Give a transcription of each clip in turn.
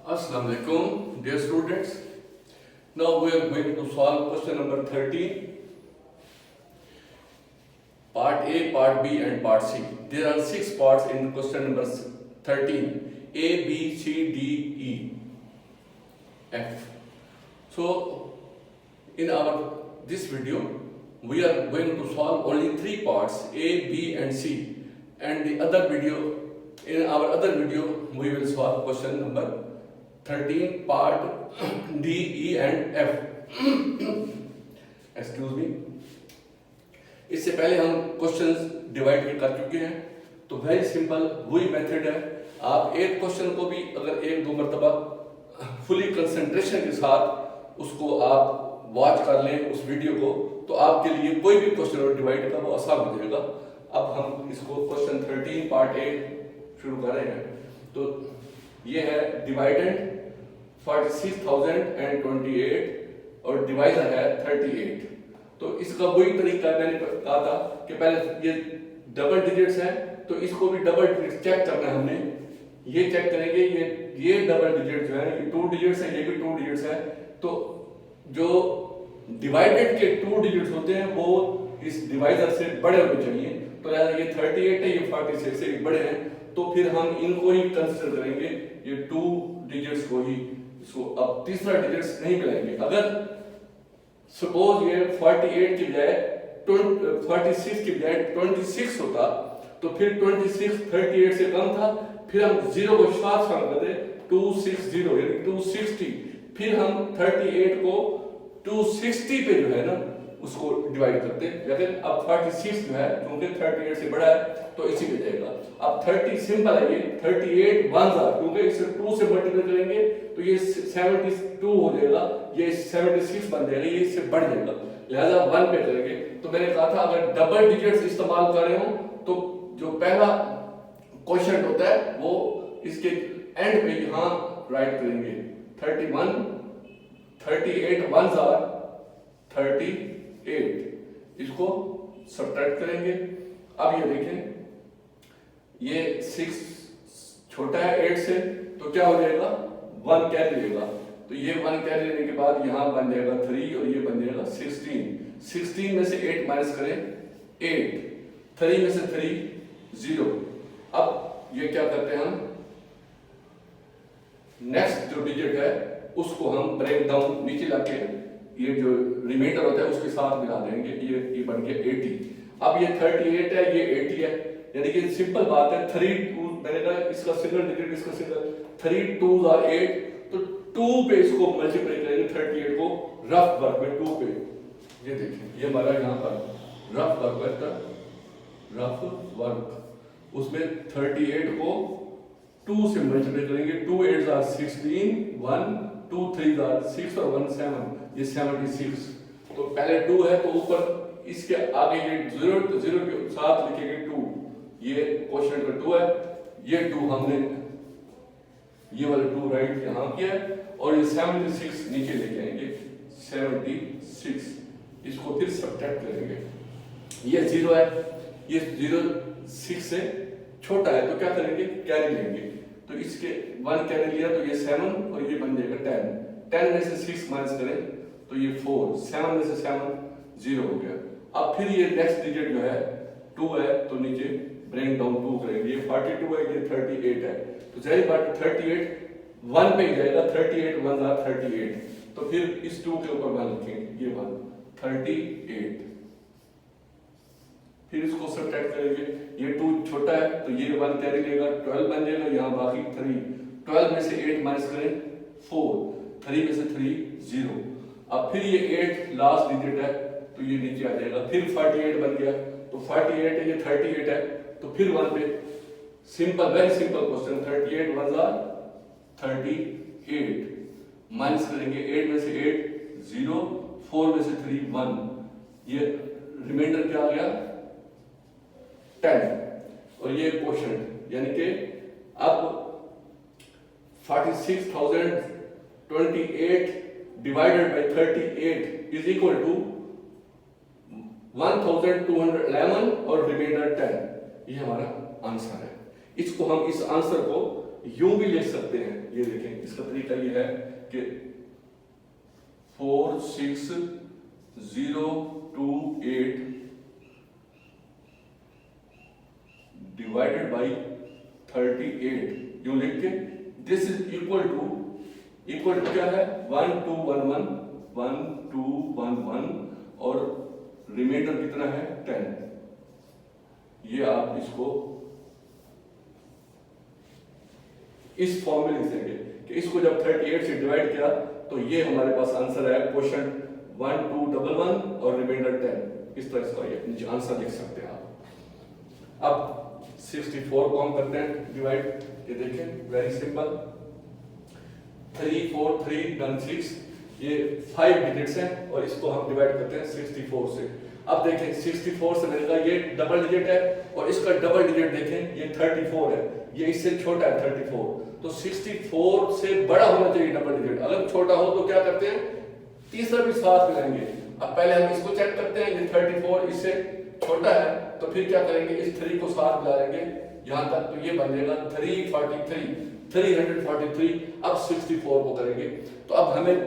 Assalamu alaikum, dear students. Now we are going to solve question number 13, part A, part B and part C. There are 6 parts in question number 13, A, B, C, D, E, F. So in this video we are going to solve only 3 parts A, B and C, and in our other video we will solve question number 13 part D, E and F. Excuse me. इससे पहले हम questions divide कर चुके हैं, तो very simple वही method है. आप एक क्वेश्चन को भी अगर एक दो मरतबा फुली कंसंट्रेशन के साथ उसको आप वॉच कर लें उस वीडियो को, तो आपके लिए कोई भी क्वेश्चन और डिवाइड का वो आसान हो जाएगा. अब हम इसको क्वेश्चन 13 पार्ट ए शुरू कर रहे हैं. तो ये है डिवाइडेंड 46,028 और डिवाइजर है 38. तो इसका वही तरीका मैंने कहा था कि पहले ये डबल डिजिट्स हैं, तो इसको भी डबल डिजिट चेक करना है हमने. ये चेक करेंगे, ये डबल डिजिट जो है ये 2 डिजिट्स है, ये भी 2 डिजिट्स है. तो जो डिवाइडेड के 2 डिजिट्स होते हैं वो इस डिवाइजर से बड़े होने चाहिए. तो ये 38 है, ये 46 से भी बड़े हैं, तो फिर हम इनको ही कंसीडर करेंगे, ये 2 डिजिट्स को ही. इसको अब तीसरा डिजिट्स नहीं मिलाएंगे. अगर सपोज ये 48 की बजाय 46 की बजाय 26 होता, तो फिर 26 38 से कम था, फिर हम 0 को साथ शामिल करते 260 यानी 260. फिर हम 38 को 260 पे जो है ना उसको डिवाइड करते. लेकिन अब 46 जो है क्योंकि 38 से बड़ा है तो इसी में जाएगा. अब 30 सिंपल है, ये 38 1 क्योंकि इसे 2 से मल्टीप्लाई करेंगे तो ये 72 हो जाएगा, ये 76 बन जाएगा, ये इससे बढ़ जाएगा, लिहाजा 1 पे करेंगे. तो मैंने कहा था अगर डबल डिजिट्स इस्तेमाल कर रहे हो तो जो पहला क्वेश्चन होता है वो इसके एंड पे यहां राइट करेंगे 31 38 1 38. इसको सब्ट्रैक्ट करेंगे. अब ये देखें, ये 6 छोटा है 8 से, तो क्या हो जाएगा 1 कैरी लेगा. तो ये 1 कैरी लेने के बाद यहां बन जाएगा 3 और ये बन जाएगा 16. 16 में से 8 माइनस करें 8, 3 में से 3 0. अब ये क्या करते हैं, हम नेक्स्ट जो डिजिट है उसको हम ब्रेक डाउन नीचे लाके ये जो रिमाइंडर होता है उसके साथ मिला देंगे. ये बन गया 80. अब ये 38 है, ये 80 है, यानी कि सिंपल बात है. 3 2 मैंने कहा इसका सिंगल डिजिट, इसका सिंगल 3 2 आर 8, तो 2 पे इसको मल्टीप्लाई करेंगे 38 को रफ वर्क में 2 पे. ये देखिए ये हमारा यहाँ पर रफ वर्क है, रफ वर्क. उसमें 38 को 2 से मल्टीप्लाई करेंगे. 2 8 आर 16, 1 2 3 आर 6 और 1 7, ये 76. तो पहले 2 है तो ऊपर इसके आगे ये 0 के साथ लिखेंगे 2. ये क्वेश्चन का 2 है, ये 2 हमने ये वाला 2 राइट यहां किया है, और ये 76 नीचे लेके आएंगे 76. इसको फिर सब्ट्रैक्ट करेंगे. ये 0 है, ये 0 6 से छोटा है, तो क्या करेंगे कैरी लेंगे. तो इसके 1 कैरी लिया तो ये 7 और ये बन जाएगा 10. 10 में से 6 माइनस करें तो ये 4, 7 में से 7 0 हो गया. अब फिर ये नेक्स्ट डिजिट जो है 2 है, तो नीचे ब्रेक डाउन 2 करेंगे. ये 42 है, ये 38 है, तो जाहिर बात 38 1 पे ही जाएगा. 38 1 आर 38, तो फिर इस 2 के ऊपर 1 लिखेंगे, ये 1 38. फिर इसको सब्ट्रैक्ट करेंगे. ये 2 छोटा है तो ये 1 कैरी लेगा, 12 बन जाएगा. यहाँ बाकी 3, 12 में से 8 माइनस करें 4, 3 में से 3 0. अब फिर ये 8 लास्ट डिजिट है तो ये नीचे आ जाएगा. फिर 48 बन गया, तो 48 है, ये 38 है, तो फिर 1 पे. Simple, very simple question. 38 1 are 38 minus करेंगे. 8 में से 8 0, 4 में से 3 1, ये रिमाइंडर क्या आ गया 10. और ये क्वेश्चन यानी कि अब 46,028 divided by 38 is equal to 1211 और रिमाइंडर 10. ये हमारा आंसर है. इसको हम इस आंसर को यूं भी लिख सकते हैं। ये देखें, इसका तरीका ये है कि 46028 डिवाइडेड बाई 38 यूं लिख के दिस इज इक्वल टू क्या है 1211 1211 और रिमाइंडर कितना है 10। ये आप इसको इस फॉर्म में लिख देंगे कि इसको जब 38 से डिवाइड किया तो ये हमारे पास आंसर है क्वेश्चन 1211 और रिमाइंडर 10। इस तरह इसका ये नीचे आंसर लिख सकते हैं आप। अब 64 को हम करते हैं डिवाइड। ये देखें वेरी सिंपल 3 4 3 डन 6 ये 5 डिजिट्स हैं और इसको हम डिवाइड करते हैं 64 से। अब देखें 64 से मिलेगा ये डबल डिजिट है और इसका डबल डिजिट देखें ये 34 है, ये इससे छोटा है 34। तो 64 से बड़ा होना चाहिए डबल डिजिट। अगर छोटा हो तो क्या करते हैं तीसरा भी साथ मिलाएंगे। अब पहले हम इसको चेक करते हैं, ये 34 इससे छोटा है तो फिर क्या करेंगे इस 3 को साथ मिला लेंगे यहां तक तो ये बन जाएगा 343। अब 64 को करेंगे तो अब हमें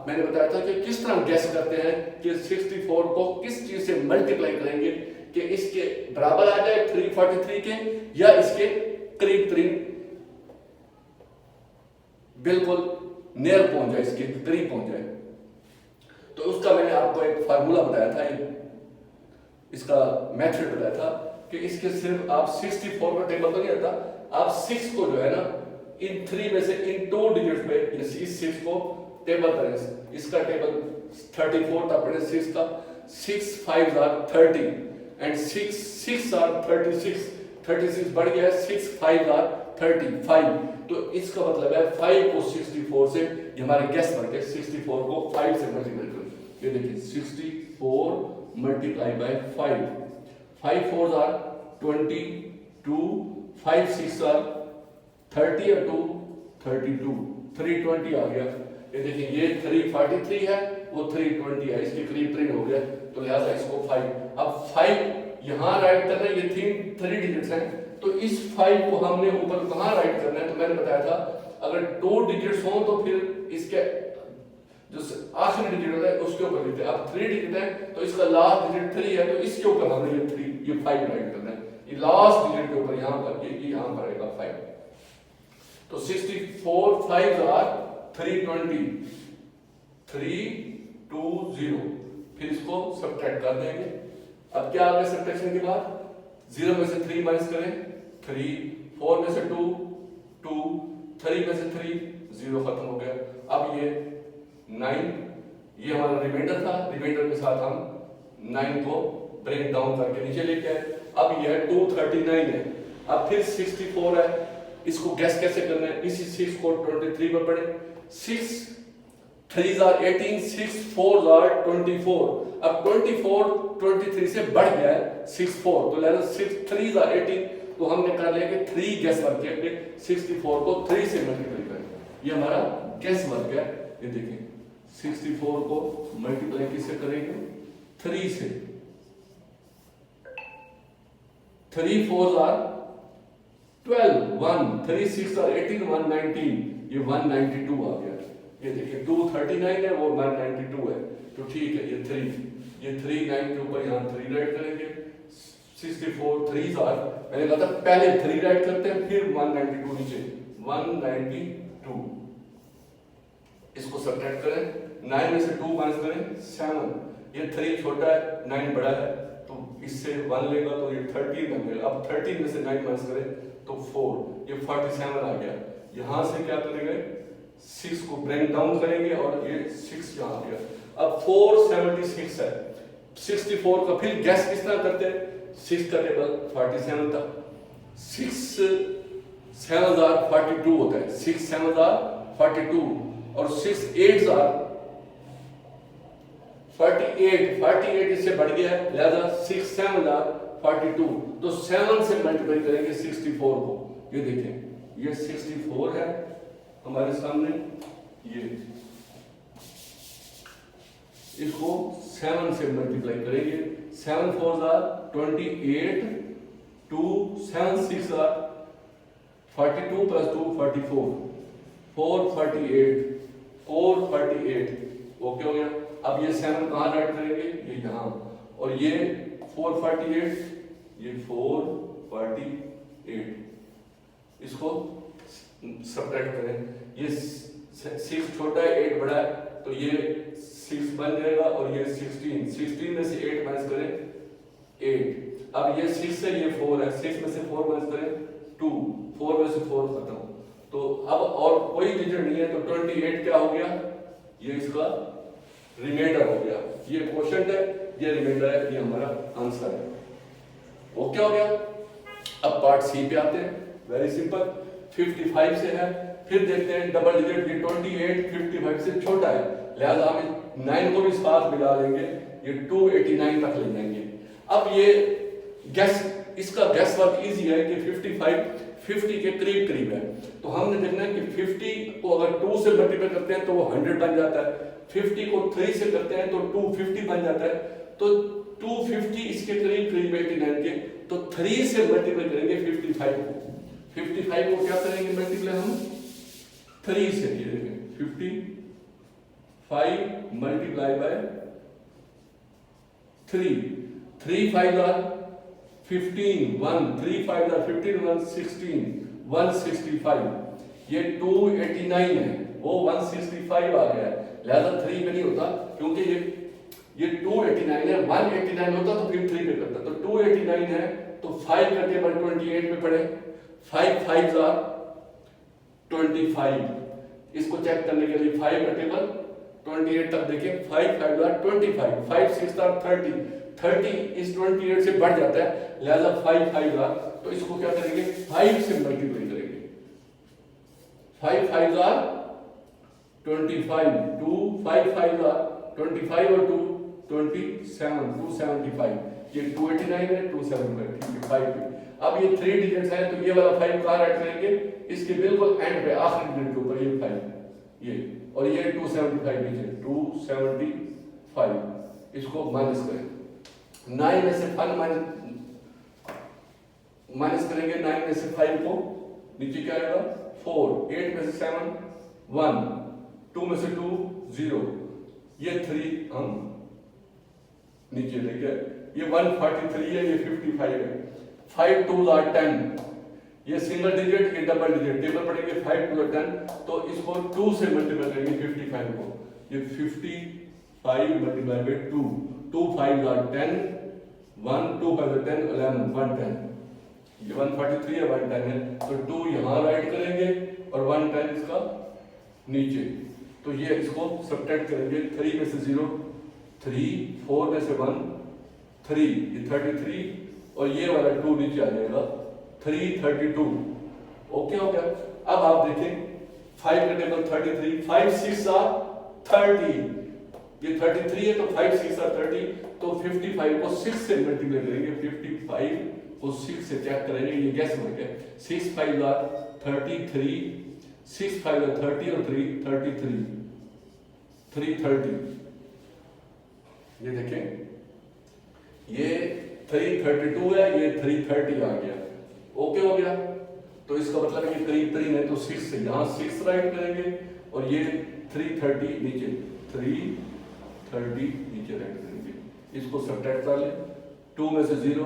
मैंने बताया था कि किस तरह गैस करते हैं कि 64 को किस चीज से मल्टीप्लाई करेंगे कि इसके बराबर आ जाए 343 के या इसके करीब बिल्कुल नियर पहुंच जाए, इसके करीब पहुंच जाए। तो उसका मैंने आपको एक फार्मूला बताया था, इसका मेथड बताया था कि इसके सिर्फ आप 64 का टेबल तो नहीं आता, आप 6 को जो है ना इन 3 में से इन 2 डिजिट पे इस 6 को टेबल करें। इसका टेबल 34 था पहले 6 का 6 5 आर 30 एंड 6 आर 36 बढ़ गया है 6 5 आर 35। तो इसका मतलब है 5 को 64 से ये हमारे गैस बढ़ गए 64 को 5 से मल्टीप्लाई करें। ये देखिए 64 मल्टीप्लाई बाय 5 4 आर 22 5 6 आर 30 और 2 32 320 आ गया। ये देखिए ये 343 है वो 320 है, इसके करीब 3 हो गया तो लिहाजा इसको 5। अब 5 यहां राइट करना है, ये 3 डिजिट्स हैं तो इस 5 को हमने ऊपर कहां राइट करना है। तो मैंने बताया था अगर 2 डिजिट्स हो तो फिर इसके जो आखिरी डिजिट होता है उसके ऊपर लिखते हैं। अब 3 डिजिट है तो इसका लास्ट डिजिट 3 है तो इसके ऊपर हमने ये 5 राइट करना है। ये लास्ट डिजिट के ऊपर यहां पर ये यहां पर आएगा 5। तो 64 5 आर 320 फिर इसको सब्ट्रैक्ट कर देंगे। अब क्या आ गया सब्ट्रैक्शन के बाद 0 में से 3 माइनस करें 3 4 में से 2 3 में से 3 0 खत्म हो गया। अब ये 9 ये हमारा रिमाइंडर था, रिमाइंडर के साथ हम 9 को ब्रेक डाउन करके नीचे लेके आए। अब ये 239 है। अब फिर 64 है, इसको गैस कैसे करना है इसी 6 को 23 पर पढ़े 6 3 आर 18 6 4 आर 24। अब 24 23 से बढ़ गया है 64 तो लेना 6 3 आर 18 तो हमने कर लिया कि 3 गैस वर्क है 64 को 3 से मल्टीप्लाई करें। ये हमारा गैस वर्क है। ये देखें 64 को मल्टीप्लाई किससे करेंगे 3 से 3 4 आर 12 1 3 6 आर 18 119 ये 192 आ गया। ये देखिए 239 है वो 192 है तो ठीक है ये 3 9 के ऊपर यहाँ 3 राइट करेंगे 64 3 आर मैंने कहा था पहले 3 राइट करते हैं फिर 192 नीचे 192 इसको सब्ट्रैक्ट करें 9 में से 2 माइनस करें 7 ये 3 छोटा है 9 बड़ा है तो इससे 1 लेगा तो ये 13 बन गया। अब 13 में से 9 माइनस करें तो 4 ये 47 आ गया। यहां से क्या करेंगे 6 को ब्रेक डाउन करेंगे और ये 6 यहाँ आ गया। अब 476 है 64 का फिर गैस किस तरह करते हैं 6 का टेबल 47 तक 6 7 आर 42 होता है 6 7 आर 42 और 6 8 आर 48 इससे बढ़ गया है लिहाजा 6 7 आर 42 तो 7 से मल्टीप्लाई करेंगे 64 को। ये देखें ये 64 है हमारे सामने ये इसको 7 से मल्टीप्लाई करेंगे 7 4 आर 28 2 7 6 आर 42 प्लस 2 44, 448, 448 ओके हो गया। अब ये 7 कहाँ राइट करेंगे, ये यहाँ, और ये 448, ये 448, इसको सब्ट्रैक्ट करें, ये 6 छोटा है 8 बड़ा है, तो ये 6 बन जाएगा, और ये 16 में से 8 माइनस करें 8। अब ये 6 से ये 4 है, 6 में से 4 माइनस करें 2, 4 में से 4 खत्म। तो अब और कोई डिजिट नहीं है, तो 28 क्या हो गया, ये इसका रिमाइंडर हो गया। ये क्वोशंट है, ये रिमाइंडर है, ये हमारा आंसर है। ओके हो गया। अब पार्ट सी पे आते हैं, वेरी सिंपल, 55 से है, फिर देखते हैं डबल डिजिट, ये 28 55 से छोटा है, लिहाजा हम 9 को भी साथ मिला लेंगे, ये 289 तक ले जाएंगे। अब ये गैस, इसका गैस वर्क इजी है कि 55 50 के करीब करीब है, तो हमने देखना है कि 50 को अगर 2 से मल्टीप्लाई करते हैं तो वो 100 बन जाता है, 50 को 3 से करते हैं तो 250 बन जाता है, तो 250 इसके करीब करीब 89 के, तो 3 से मल्टीप्लाई करेंगे 55 को, 55 को क्या करेंगे मल्टीप्लाई हम 3 से, ये देखें 55 मल्टीप्लाई बाय 3, 3 5 आर 15, 1 3 5 आर 15, 1 16, 165, ये 289 है, वो 165 आ गया है, लिहाजा 3 में नहीं होता, क्योंकि ये 289 है, 189 होता तो फिर 3 पे करता, तो 289 है, तो 5 का टेबल 28 पे पड़े, 5 5 आर 25, इसको चेक करने के लिए 5 का टेबल 28 तक देखें, 5 5 आर 25, 5 6 आर 30, 30 इस 28 से बढ़ जाता है, लिहाजा 5 5 आर, तो इसको क्या करेंगे 5 से मल्टीप्लाई करेंगे, 5 5 आर 25, 2 5 5 आर 25 और 2 27, 275, ये 289 है, 275, ठीक है 5 पे। अब ये 3 डिजिट्स हैं, तो ये वाला 5 कहाँ ऐड करेंगे, इसके बिल्कुल एंड पे आखिरी डिजिट के ऊपर, ये 5, ये, और ये 275 डिजिट 275, इसको माइनस करें, 9 में से 5 माइनस करेंगे, 9 में से 5 को नीचे क्या आएगा 4, 8 में से 7 1, 2 में से 2 0, ये 3 हम नीचे लेके, ये 143 है, ये 55 है, 5 2 आर 10, ये सिंगल डिजिट, ये डबल डिजिट, टेबल पढ़ेंगे 5 2 10, तो इसको 2 से मल्टीप्लाई करेंगे 55 को, ये 55 मल्टीप्लाई बाय 2, 2 5 आर 10, 1 2 5 10 11 110, ये 143 है, 110 है, तो 2 यहाँ राइट करेंगे और 110 इसका नीचे, तो ये इसको सब्ट्रैक्ट करेंगे, 3 में से 0 3, 4 में से 1 3, ये 33, और ये वाला 2 नीचे आ जाएगा 332, ओके हो गया। अब आप देखें 5 का टेबल 33, 5 6 आर 30, ये 33 है, तो 5 6 आर 30, तो 55 को 6 से मल्टीप्लाई करेंगे, 55 को 6 से चेक करेंगे, ये गैस वर्क है, 6 5 आर 33, 6 5 आर 30 और 3 33, 330, ये देखें ये 332 है, ये 330 आ गया, ओके हो गया। तो इसका मतलब है कि करीब करीब है, तो 6 से यहाँ 6 राइट करेंगे, और ये 330 नीचे, 330 नीचे राइट करेंगे, इसको सब्ट्रैक्ट कर लें, 2 में से 0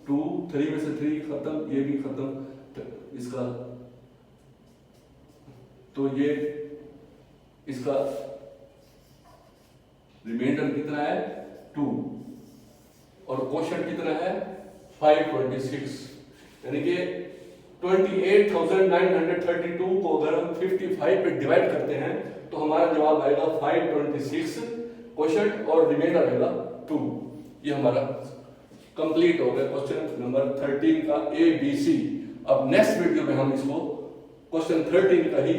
2, 3 में से 3 खत्म, ये भी खत्म, इसका, तो ये इसका रिमाइंडर कितना है 2, और क्वोशंट कितना है 526, यानी कि 28,932 को अगर हम 55 पे डिवाइड करते हैं तो हमारा जवाब आएगा 526, क्वोशंट और रिमाइंडर आएगा 2। ये हमारा कंप्लीट हो गया क्वेश्चन नंबर 13 का ABC। अब नेक्स्ट वीडियो में हम इसको क्वेश्चन 13 का ही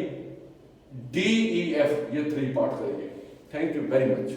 DEF ये 3 पार्ट करेंगे। Thank you very much.